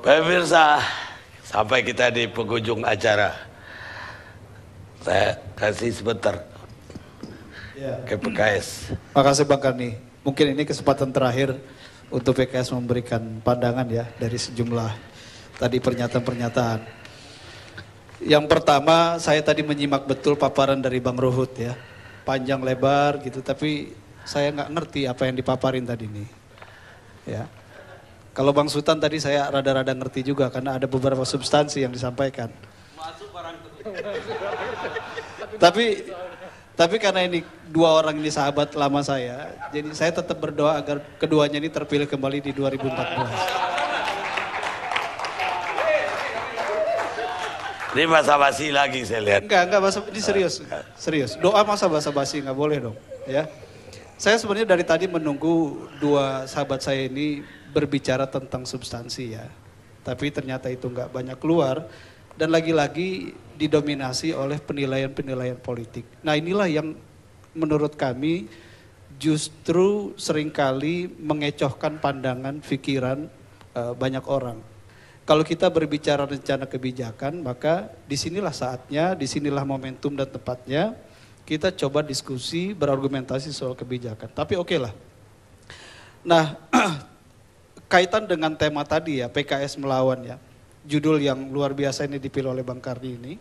Pemirsa, sampai kita di penghujung acara. Saya kasih sebentar ke PKS. Makasih Bang Karni. Mungkin ini kesempatan terakhir untuk PKS memberikan pandangan ya dari sejumlah tadi pernyataan-pernyataan. Yang pertama, saya tadi menyimak betul paparan dari Bang Ruhut ya. Panjang lebar gitu, tapi saya nggak ngerti apa yang dipaparin tadi nih. Ya. Kalau Bang Sultan tadi saya rada-rada ngerti juga karena ada beberapa substansi yang disampaikan. Tapi karena ini dua orang ini sahabat lama saya, jadi saya tetap berdoa agar keduanya ini terpilih kembali di 2014. Ini basa-basi lagi saya lihat. Enggak basa, ini serius. Doa masa basa-basi nggak boleh dong, ya. Saya sebenarnya dari tadi menunggu dua sahabat saya ini berbicara tentang substansi ya. Tapi ternyata itu nggak banyak keluar dan lagi-lagi didominasi oleh penilaian-penilaian politik. Nah, inilah yang menurut kami justru seringkali mengecohkan pandangan, pikiran banyak orang. Kalau kita berbicara rencana kebijakan, maka disinilah saatnya, disinilah momentum dan tempatnya kita coba diskusi, berargumentasi soal kebijakan. Tapi oke lah. Nah, kaitan dengan tema tadi ya, PKS melawan ya, judul yang luar biasa ini dipilih oleh Bang Karni ini.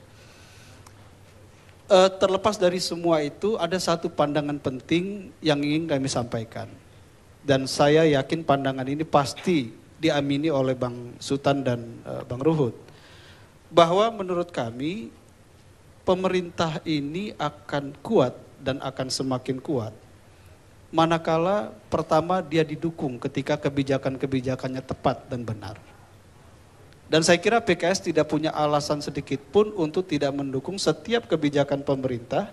Terlepas dari semua itu, ada satu pandangan penting yang ingin kami sampaikan. Dan saya yakin pandangan ini pasti diamini oleh Bang Sultan dan Bang Ruhut. Bahwa menurut kami pemerintah ini akan kuat dan akan semakin kuat. Manakala pertama dia didukung ketika kebijakan-kebijakannya tepat dan benar. Dan saya kira PKS tidak punya alasan sedikit pun untuk tidak mendukung setiap kebijakan pemerintah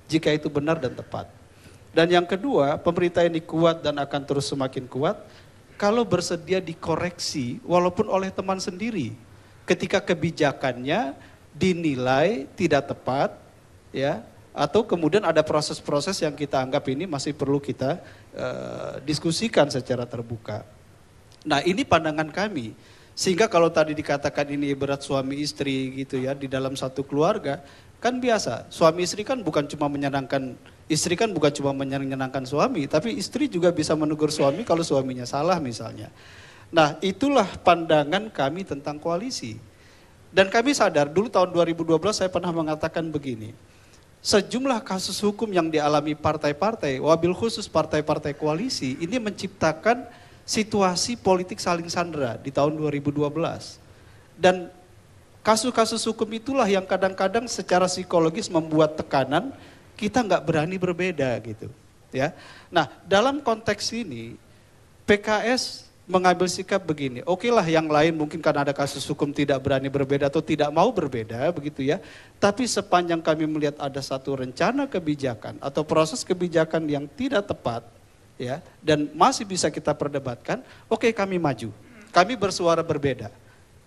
jika itu benar dan tepat. Dan yang kedua, pemerintah ini kuat dan akan terus semakin kuat kalau bersedia dikoreksi walaupun oleh teman sendiri ketika kebijakannya dinilai tidak tepat ya, atau kemudian ada proses-proses yang kita anggap ini masih perlu kita diskusikan secara terbuka. Nah, ini pandangan kami. Sehingga kalau tadi dikatakan ini ibarat suami istri gitu ya di dalam satu keluarga, kan biasa. Suami istri kan bukan cuma menyenangkan, istri kan bukan cuma menyenangkan suami, tapi istri juga bisa menegur suami kalau suaminya salah misalnya. Nah, itulah pandangan kami tentang koalisi. Dan kami sadar dulu tahun 2012 saya pernah mengatakan begini. Sejumlah kasus hukum yang dialami partai-partai, wabil khusus partai-partai koalisi, ini menciptakan situasi politik saling sandera di tahun 2012. Dan kasus-kasus hukum itulah yang kadang-kadang secara psikologis membuat tekanan kita nggak berani berbeda gitu. Ya. Nah, dalam konteks ini PKS mengambil sikap begini. Oke lah yang lain mungkin karena ada kasus hukum tidak berani berbeda atau tidak mau berbeda begitu ya. Tapi sepanjang kami melihat ada satu rencana kebijakan atau proses kebijakan yang tidak tepat ya, dan masih bisa kita perdebatkan, oke kami maju. Kami bersuara berbeda.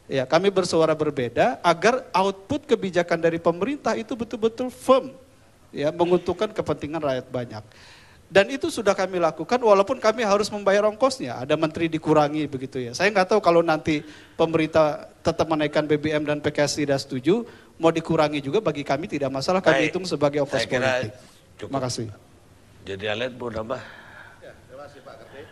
Ya, kami bersuara berbeda agar output kebijakan dari pemerintah itu betul-betul firm ya, menguntungkan kepentingan rakyat banyak. Dan itu sudah kami lakukan walaupun kami harus membayar ongkosnya. Ada menteri dikurangi begitu ya. Saya nggak tahu kalau nanti pemerintah tetap menaikkan BBM dan PKS tidak setuju, mau dikurangi juga bagi kami tidak masalah, kami hitung sebagai ongkos politik. Terima kasih. Jadi Alet mau nambah? Terima kasih Pak Karni.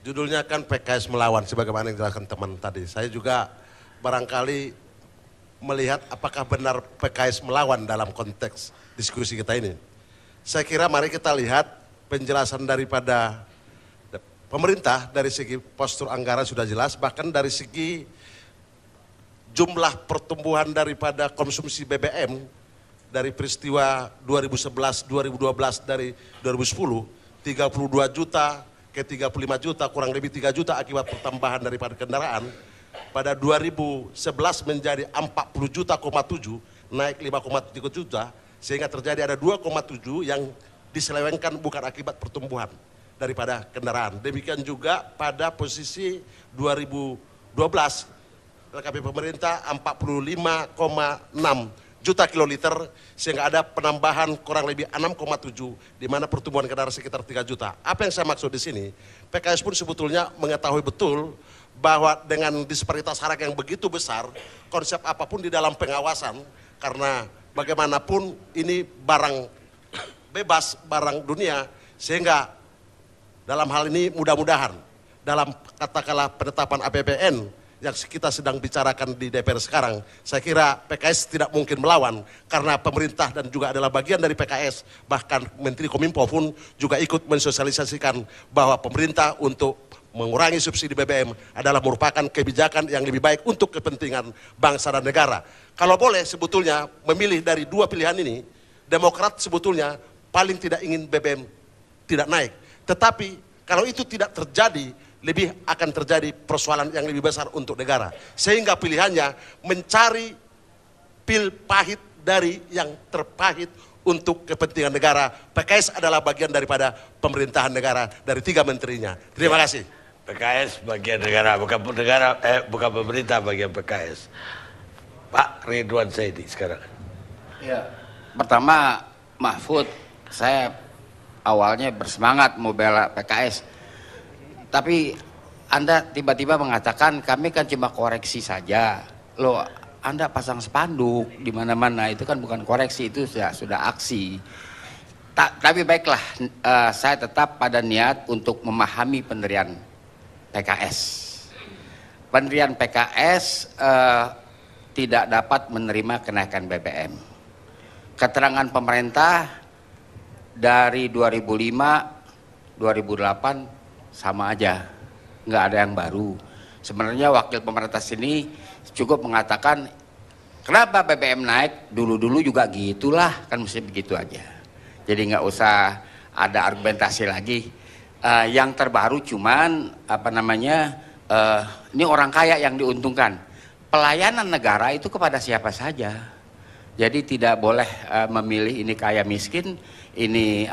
Judulnya kan PKS melawan sebagaimana yang dijelaskan teman tadi. Saya juga barangkali melihat apakah benar PKS melawan dalam konteks diskusi kita ini. Saya kira mari kita lihat penjelasan daripada pemerintah dari segi postur anggaran sudah jelas, bahkan dari segi jumlah pertumbuhan daripada konsumsi BBM dari peristiwa 2011, 2012 dari 2010, 32 juta ke 35 juta, kurang lebih 3 juta akibat pertambahan daripada kendaraan. Pada 2011 menjadi 40 juta,7, naik 5,3 juta, sehingga terjadi ada 2,7 yang diselewengkan bukan akibat pertumbuhan daripada kendaraan. Demikian juga pada posisi 2012, LKP pemerintah 45,6 juta kiloliter, sehingga ada penambahan kurang lebih 6,7, di mana pertumbuhan kendaraan sekitar 3 juta. Apa yang saya maksud di sini, PKS pun sebetulnya mengetahui betul bahwa dengan disparitas harga yang begitu besar, konsep apapun di dalam pengawasan, karena bagaimanapun ini barang bebas, barang dunia, sehingga dalam hal ini mudah-mudahan dalam katakanlah penetapan APBN yang kita sedang bicarakan di DPR sekarang, saya kira PKS tidak mungkin melawan karena pemerintah dan juga adalah bagian dari PKS, bahkan Menteri Kominfo pun juga ikut mensosialisasikan bahwa pemerintah untuk mengurangi subsidi BBM adalah merupakan kebijakan yang lebih baik untuk kepentingan bangsa dan negara. Kalau boleh sebetulnya memilih dari dua pilihan ini, Demokrat sebetulnya paling tidak ingin BBM tidak naik. Tetapi kalau itu tidak terjadi, lebih akan terjadi persoalan yang lebih besar untuk negara. Sehingga pilihannya mencari pil pahit dari yang terpahit untuk kepentingan negara. PKS adalah bagian daripada pemerintahan negara dari 3 menterinya. Terima kasih. PKS bagian negara, bukan pemerintah bagian PKS. Pak Ridwan Saidi sekarang. Ya, pertama Mahfud, saya awalnya bersemangat mau bela PKS, tapi Anda tiba-tiba mengatakan kami kan cuma koreksi saja. Loh, Anda pasang spanduk di mana-mana, itu kan bukan koreksi, itu sudah aksi. Tapi baiklah, saya tetap pada niat untuk memahami pendirian PKS. Pendirian PKS tidak dapat menerima kenaikan BBM. Keterangan pemerintah dari 2005, 2008 sama aja, nggak ada yang baru. Sebenarnya wakil pemerintah sini cukup mengatakan kenapa BBM naik, dulu-dulu juga gitulah, kan mesti begitu aja. Jadi nggak usah ada argumentasi lagi. Yang terbaru cuman ini orang kaya yang diuntungkan. Pelayanan negara itu kepada siapa saja. Jadi tidak boleh memilih ini kaya miskin, ini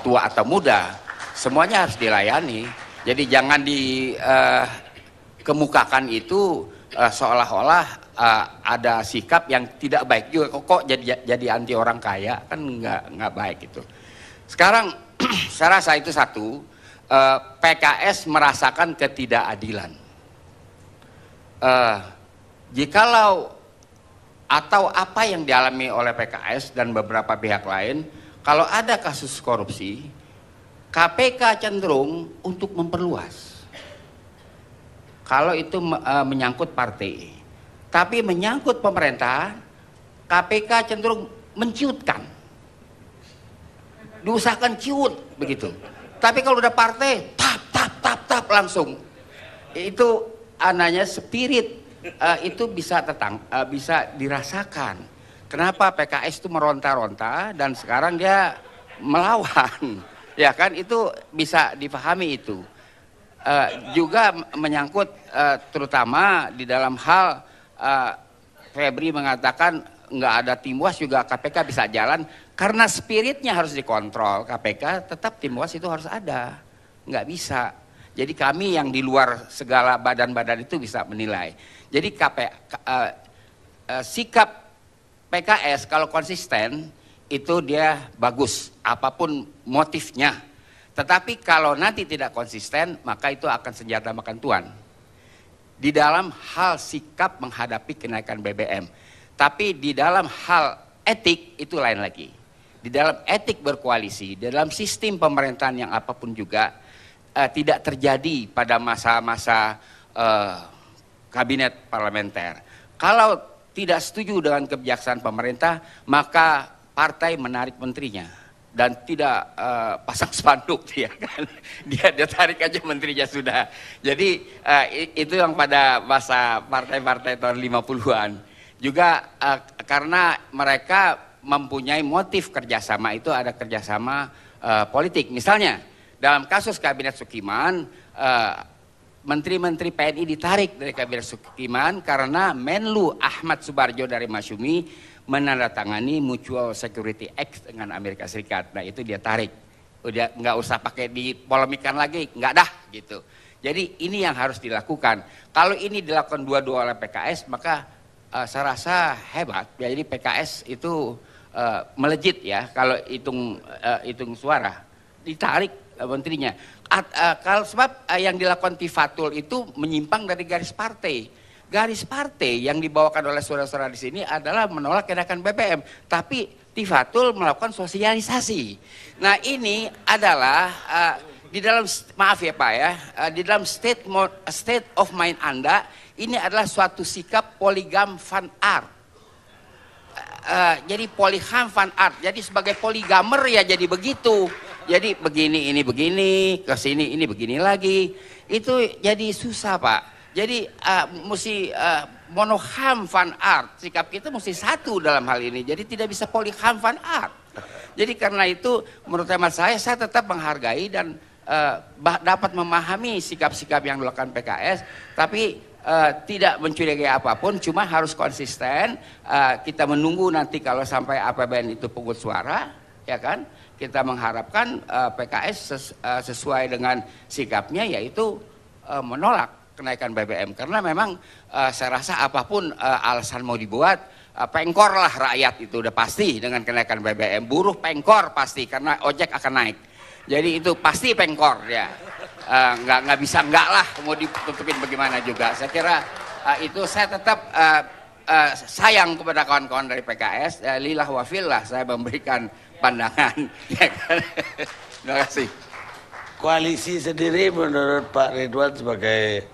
tua atau muda. Semuanya harus dilayani. Jadi jangan dikemukakan itu seolah-olah ada sikap yang tidak baik juga. Kok jadi anti orang kaya, kan nggak baik itu. Sekarang saya rasa itu satu, PKS merasakan ketidakadilan. Jikalau atau apa yang dialami oleh PKS dan beberapa pihak lain, kalau ada kasus korupsi, KPK cenderung untuk memperluas. Kalau itu menyangkut partai, tapi menyangkut pemerintah, KPK cenderung menciutkan. Diusahakan ciut begitu. Tapi kalau udah partai, tap langsung. Itu ananya spirit itu bisa bisa dirasakan. Kenapa PKS itu meronta-ronta dan sekarang dia melawan, ya kan? Itu bisa dipahami itu. Juga menyangkut terutama di dalam hal Febri mengatakan nggak ada timwas juga KPK bisa jalan karena spiritnya harus dikontrol. KPK tetap timwas itu harus ada, nggak bisa. Jadi kami yang di luar segala badan-badan itu bisa menilai. Jadi sikap PKS kalau konsisten itu dia bagus apapun motifnya. Tetapi kalau nanti tidak konsisten maka itu akan senjata makan tuan. Di dalam hal sikap menghadapi kenaikan BBM. Tapi di dalam hal etik itu lain lagi. Di dalam etik berkoalisi, di dalam sistem pemerintahan yang apapun juga tidak terjadi pada masa-masa kabinet parlementer. Kalau tidak setuju dengan kebijaksanaan pemerintah, maka partai menarik menterinya dan tidak pasang spanduk dia kan. Dia tarik aja menterinya sudah. Jadi itu yang pada masa partai-partai tahun 50-an. Juga karena mereka mempunyai motif kerjasama itu ada kerjasama politik. Misalnya dalam kasus Kabinet Sukiman, menteri-menteri PNI ditarik dari Kabinet Sukiman karena Menlu Ahmad Subarjo dari Masyumi menandatangani Mutual Security Act dengan Amerika Serikat. Nah itu dia tarik. Udah nggak usah pakai dipolemikan lagi, nggak dah gitu. Jadi ini yang harus dilakukan. Kalau ini dilakukan dua-dua oleh PKS maka saya rasa hebat. Jadi PKS itu melejit ya kalau hitung suara, ditarik menterinya. Kalau sebab yang dilakukan Tifatul itu menyimpang dari garis partai. Garis partai yang dibawakan oleh saudara-saudara di sini adalah menolak kenaikan BBM, tapi Tifatul melakukan sosialisasi. Nah ini adalah di dalam, maaf ya Pak ya, di dalam state of mind Anda, ini adalah suatu sikap poligam fan art. Jadi poligam fan art, jadi sebagai poligamer ya jadi begitu. Jadi begini, ini begini, kesini ini begini lagi. Itu jadi susah Pak. Jadi mesti monoham fan art, sikap kita mesti satu dalam hal ini. Jadi tidak bisa poligam fan art. Jadi karena itu menurut hemat saya tetap menghargai dan dapat memahami sikap-sikap yang dilakukan PKS, tapi tidak mencurigai apapun, cuma harus konsisten. Kita menunggu nanti kalau sampai APBN itu pungut suara, ya kan? Kita mengharapkan PKS sesuai dengan sikapnya, yaitu menolak kenaikan BBM, karena memang saya rasa apapun alasan mau dibuat, pengkor lah rakyat itu udah pasti dengan kenaikan BBM. Buruh pengkor pasti karena ojek akan naik. Jadi itu pasti pengkor ya, nggak bisa enggak lah, mau ditutupin bagaimana juga. Saya kira itu saya tetap sayang kepada kawan-kawan dari PKS, lillah wa fillah saya memberikan pandangan. Ya kan? Terima kasih. Koalisi sendiri menurut Pak Ridwan sebagai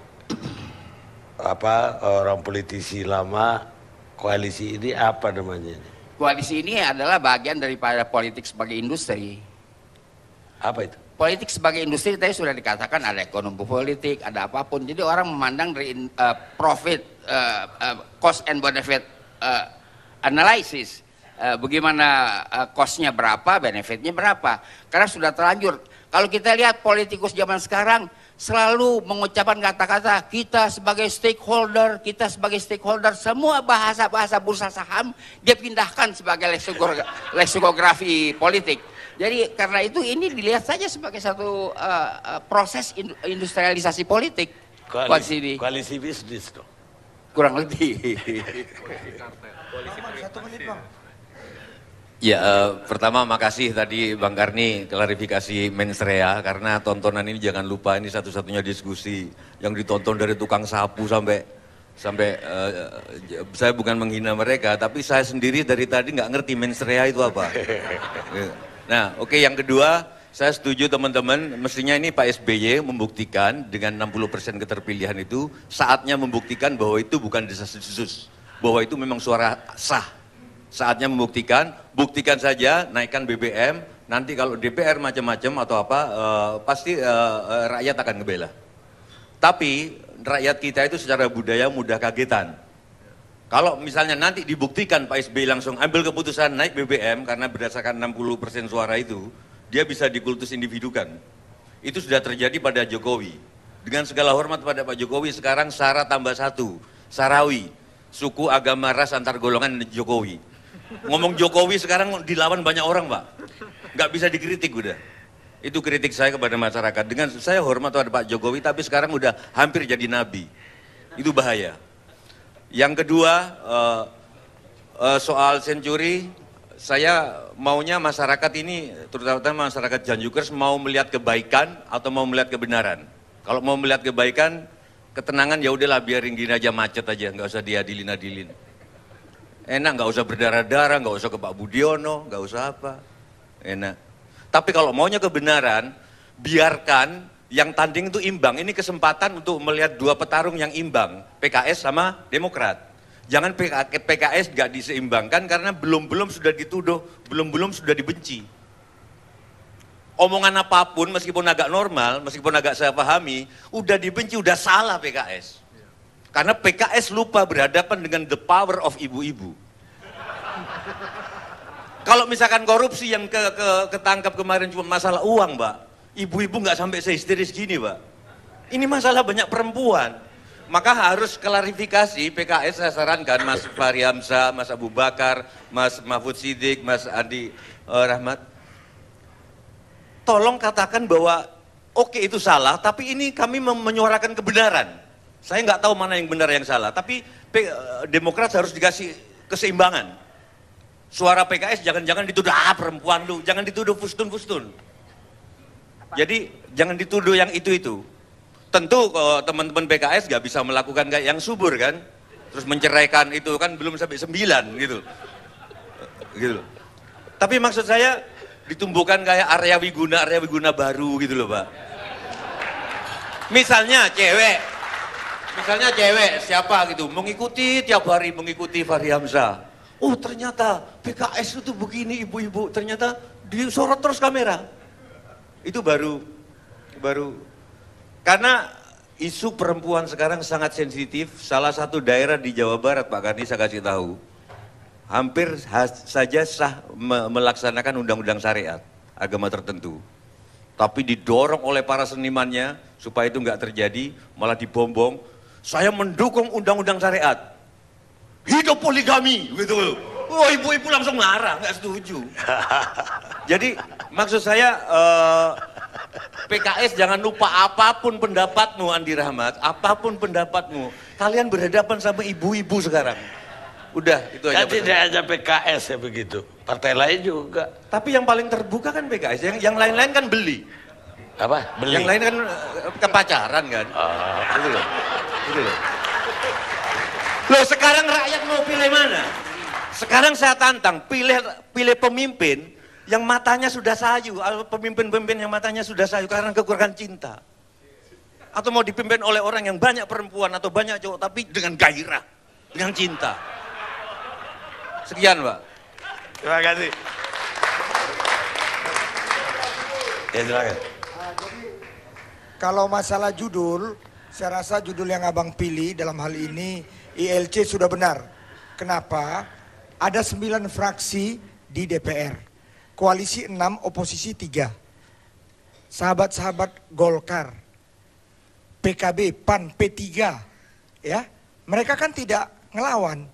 orang politisi lama, koalisi ini apa namanya? Koalisi ini adalah bagian daripada politik sebagai industri. Apa itu? Politik sebagai industri tadi sudah dikatakan, ada ekonomi politik, ada apapun. Jadi orang memandang dari profit, cost and benefit analysis. Bagaimana cost-nya berapa, benefitnya berapa. Karena sudah terlanjur. Kalau kita lihat politikus zaman sekarang selalu mengucapkan kata-kata kita sebagai stakeholder, semua bahasa-bahasa bursa saham dia pindahkan sebagai leksikografi politik. Jadi karena itu ini dilihat saja sebagai satu proses industrialisasi politik. Koalisi bisnis dong. Kurang lebih. Ya, pertama makasih tadi Bang Karni klarifikasi mensrea, karena tontonan ini jangan lupa ini satu-satunya diskusi yang ditonton dari tukang sapu sampai saya bukan menghina mereka, tapi saya sendiri dari tadi nggak ngerti mensrea itu apa. Nah, oke, yang kedua, saya setuju teman-teman, mestinya ini Pak SBY membuktikan dengan 60% keterpilihan itu, saatnya membuktikan bahwa itu bukan desas-desus, bahwa itu memang suara sah. Saatnya membuktikan, buktikan saja, naikkan BBM, nanti kalau DPR macam-macam atau apa, pasti rakyat akan ngebela. Tapi rakyat kita itu secara budaya mudah kagetan. Kalau misalnya nanti dibuktikan Pak SBY langsung ambil keputusan naik BBM karena berdasarkan 60% suara itu, dia bisa dikultus individukan. Itu sudah terjadi pada Jokowi. Dengan segala hormat pada Pak Jokowi, sekarang Sara tambah satu, Sarawi, suku agama ras antar golongan Jokowi. Ngomong Jokowi sekarang dilawan banyak orang Pak, nggak bisa dikritik udah. Itu kritik saya kepada masyarakat. Dengan saya hormat pada Pak Jokowi, tapi sekarang udah hampir jadi nabi. Itu bahaya. Yang kedua, soal senturi, saya maunya masyarakat ini, terutama masyarakat Janjukers, mau melihat kebaikan atau mau melihat kebenaran. Kalau mau melihat kebaikan, ketenangan ya udahlah biarin gini aja, macet aja, nggak usah diadilin-adilin. Enak, nggak usah berdarah-darah, nggak usah ke Pak Budiono, nggak usah apa, enak. Tapi kalau maunya kebenaran, biarkan yang tanding itu imbang. Ini kesempatan untuk melihat dua petarung yang imbang, PKS sama Demokrat. Jangan PKS nggak diseimbangkan karena belum sudah dituduh, belum sudah dibenci. Omongan apapun meskipun agak normal, meskipun agak saya pahami, udah dibenci, udah salah PKS. Karena PKS lupa berhadapan dengan the power of ibu-ibu. Kalau misalkan korupsi yang ketangkap kemarin cuma masalah uang, Mbak. Ibu-ibu nggak sampai sehisteris gini, Mbak. Ini masalah banyak perempuan. Maka harus klarifikasi PKS, saya sarankan Mas Fahri Hamzah, Mas Abu Bakar, Mas Mahfud Siddiq, Mas Andi Rahmat. Tolong katakan bahwa oke itu salah, tapi ini kami menyuarakan kebenaran. Saya nggak tahu mana yang benar yang salah, tapi Demokrat harus dikasih keseimbangan. Suara PKS jangan-jangan dituduh, perempuan lu, jangan dituduh fustun-fustun. Jadi jangan dituduh yang itu-itu. Tentu kalau teman-teman PKS nggak bisa melakukan kayak yang subur kan, terus menceraikan itu kan belum sampai 9 gitu. Gitu. Tapi maksud saya ditumbuhkan kayak area wiguna baru gitu loh Pak. Misalnya cewek siapa gitu, mengikuti tiap hari mengikuti Fahri Hamzah. Oh ternyata PKS itu begini ibu-ibu, ternyata disorot terus kamera. Itu baru karena isu perempuan sekarang sangat sensitif. Salah satu daerah di Jawa Barat Pak Karni saya kasih tahu, hampir saja sah melaksanakan undang-undang syariat agama tertentu. Tapi didorong oleh para senimannya supaya itu nggak terjadi, malah dibombong. Saya mendukung undang-undang syariat. Hidup poligami, gitu. Oh ibu-ibu langsung marah, nggak setuju. Jadi maksud saya PKS jangan lupa apapun pendapatmu Andi Rahmat, apapun pendapatmu, kalian berhadapan sama ibu-ibu sekarang. Udah, itu aja. Tidak hanya PKS ya begitu, partai lain juga. Tapi yang paling terbuka kan PKS, yang lain-lain kan beli. Apa? Beli? Yang lain kan kepacaran kan. Itu loh. Loh sekarang rakyat mau pilih mana? Sekarang saya tantang, pilih pemimpin yang matanya sudah sayu, pemimpin-pemimpin yang matanya sudah sayu karena kekurangan cinta. Atau mau dipimpin oleh orang yang banyak perempuan atau banyak cowok tapi dengan gairah, dengan cinta. Sekian Pak. Terima kasih. Ya silakan. Kalau masalah judul, saya rasa judul yang abang pilih dalam hal ini ILC sudah benar. Kenapa? Ada 9 fraksi di DPR. Koalisi 6, oposisi 3. Sahabat-sahabat Golkar, PKB, PAN, P3, ya, mereka kan tidak ngelawan.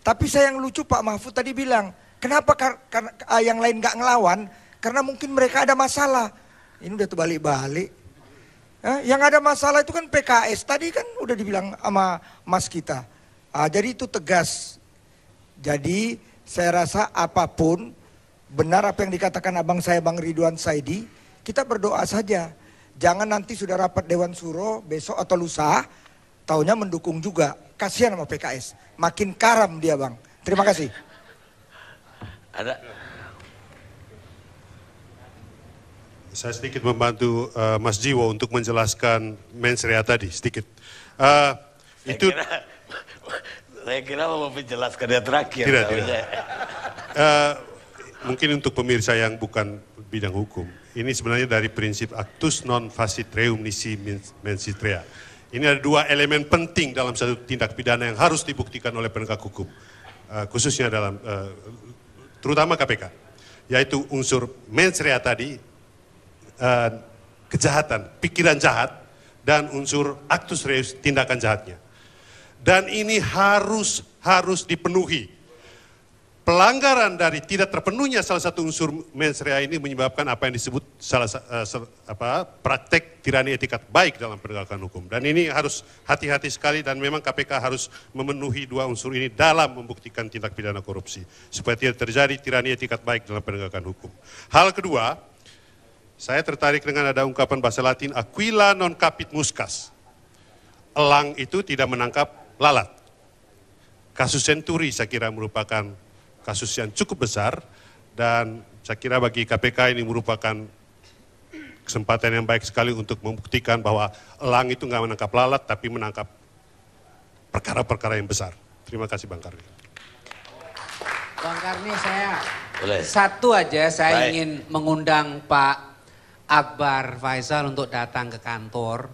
Tapi saya yang lucu Pak Mahfud tadi bilang, kenapa karena yang lain nggak ngelawan? Karena mungkin mereka ada masalah. Ini udah terbalik-balik. Yang ada masalah itu kan PKS. Tadi kan udah dibilang sama Mas kita. Jadi itu tegas. Jadi saya rasa apapun benar apa yang dikatakan abang saya Bang Ridwan Saidi, kita berdoa saja. Jangan nanti sudah rapat Dewan Suro besok atau lusa, taunya mendukung juga. Kasihan sama PKS. Makin karam dia Bang. Terima kasih. Ada. Saya sedikit membantu Mas Jiwo untuk menjelaskan mensrea tadi sedikit. Saya kira mau menjelaskan yang terakhir. Tidak. Mungkin untuk pemirsa yang bukan bidang hukum, ini sebenarnya dari prinsip actus non facit reum nisi mens rea. Ini ada 2 elemen penting dalam satu tindak pidana yang harus dibuktikan oleh penegak hukum, khususnya dalam terutama KPK, yaitu unsur mens rea tadi, kejahatan, pikiran jahat, dan unsur actus reus, tindakan jahatnya. Dan ini harus dipenuhi. Pelanggaran dari tidak terpenuhnya salah satu unsur mens rea ini menyebabkan apa yang disebut praktek tirani etikat baik dalam penegakan hukum. Dan ini harus hati-hati sekali dan memang KPK harus memenuhi 2 unsur ini dalam membuktikan tindak pidana korupsi. Supaya tidak terjadi tirani etikat baik dalam penegakan hukum. Hal kedua, saya tertarik dengan ada ungkapan bahasa Latin, aquila non capit muscas. Elang itu tidak menangkap lalat. Kasus Senturi saya kira merupakan kasus yang cukup besar dan saya kira bagi KPK ini merupakan kesempatan yang baik sekali untuk membuktikan bahwa elang itu nggak menangkap lalat tapi menangkap perkara-perkara yang besar. Terima kasih Bang Karni. Bang Karni saya Boleh. satu aja saya Baik. ingin mengundang Pak Akbar Faisal untuk datang ke kantor.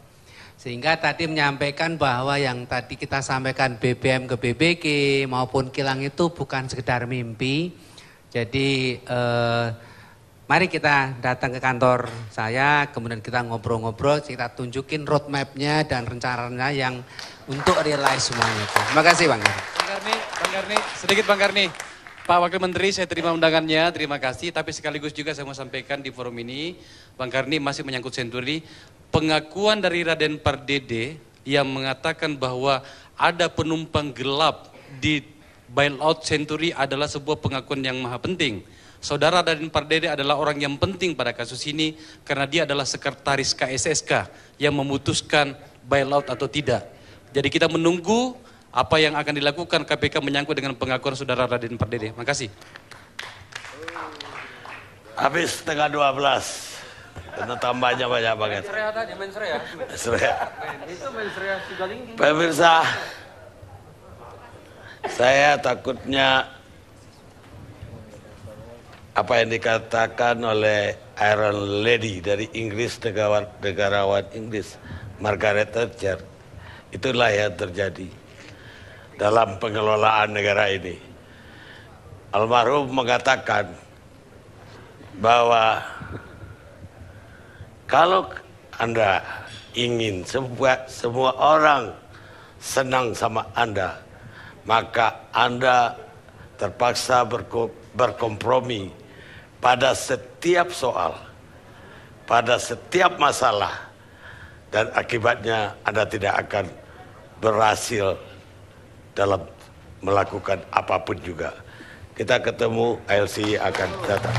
Sehingga tadi menyampaikan bahwa yang tadi kita sampaikan BBM ke BBG maupun kilang itu bukan sekedar mimpi. Jadi mari kita datang ke kantor saya, kemudian kita ngobrol-ngobrol, kita tunjukin roadmap-nya dan rencananya yang untuk realize semuanya itu. Terima kasih Bang Karni, sedikit Bang Karni. Pak Wakil Menteri, saya terima undangannya, terima kasih. Tapi sekaligus juga saya mau sampaikan di forum ini, Bang Karni masih menyangkut Senturi. Pengakuan dari Raden Pardede yang mengatakan bahwa ada penumpang gelap di bailout Century adalah sebuah pengakuan yang maha penting. Saudara Raden Pardede adalah orang yang penting pada kasus ini karena dia adalah sekretaris KSSK yang memutuskan bailout atau tidak. Jadi kita menunggu apa yang akan dilakukan KPK menyangkut dengan pengakuan saudara Raden Pardede. Makasih. Habis setengah 12. Karena tambahnya banyak banget. Pemirsa, saya takutnya apa yang dikatakan oleh Iron Lady dari Inggris, negarawan Inggris, Margaret Thatcher, itulah yang terjadi dalam pengelolaan negara ini. Almarhum mengatakan bahwa kalau Anda ingin semua orang senang sama Anda, maka Anda terpaksa berkompromi pada setiap soal, pada setiap masalah, dan akibatnya Anda tidak akan berhasil dalam melakukan apapun juga. Kita ketemu, ALC akan datang.